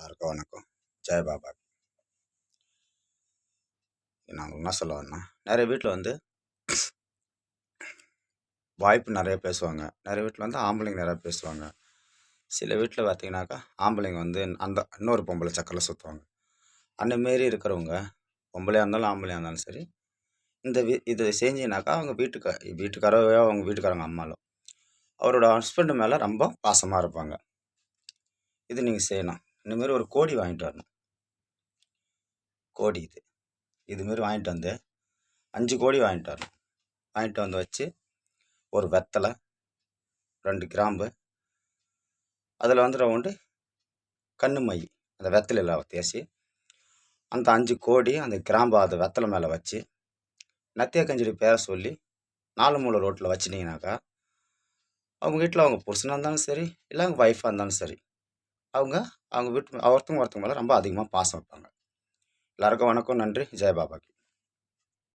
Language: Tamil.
எல்லாருக்கும் வணக்கம். ஜெய் பாபா. நான் உங்களுக்கு என்ன சொல்ல வரேன்னா, நிறைய வீட்டில் வந்து வாய்ப்பு நிறைய பேசுவாங்க. நிறைய வீட்டில் வந்து ஆம்பளைங்க நிறையா பேசுவாங்க. சில வீட்டில் பார்த்தீங்கன்னாக்கா, ஆம்பளைங்க வந்து அந்த இன்னொரு பொம்பளை சக்கரில் சுற்றுவாங்க. அந்தமாரி இருக்கிறவங்க, பொம்பளையாக இருந்தாலும் ஆம்பளையாக இருந்தாலும் சரி, இதை செஞ்சீங்கனாக்கா அவங்க வீட்டுக்காரவையோ அவங்க வீட்டுக்காரங்க அம்மாலோ அவரோட ஹஸ்பண்டு மேலே ரொம்ப பாசமாக இருப்பாங்க. இது நீங்கள் செய்யணும். இந்தமாரி ஒரு கோடி வாங்கிட்டு வரணும். கோடி இதுமாரி வாங்கிட்டு வந்து 5 கோடி வாங்கிட்டு வரணும். வாங்கிட்டு வந்து வச்சு ஒரு வெத்தலை, 2 கிராம்பு, அதில் வந்து ரவுண்டு கண்ணு மை அந்த வெத்தலையில் தேய்ச்சி அந்த 5 கோடி அந்த கிராம்பை அது வெத்தலை மேலே வச்சு நத்தியா கஞ்சடி பேரை சொல்லி 4 மூலை ரோட்டில் வச்சிட்டிங்கனாக்கா, அவங்க வீட்டில் அவங்க புருஷனாக இருந்தாலும் சரி, இல்லை அவங்க ஒய்ஃபாக இருந்தாலும் சரி, அவங்க அவங்க வீட்டு ஒருத்தவங்க மேலே ரொம்ப அதிகமாக பாசம் வைப்பாங்க. எல்லாருக்கும் வணக்கம். நன்றி. ஜெய் பாபாக்கு.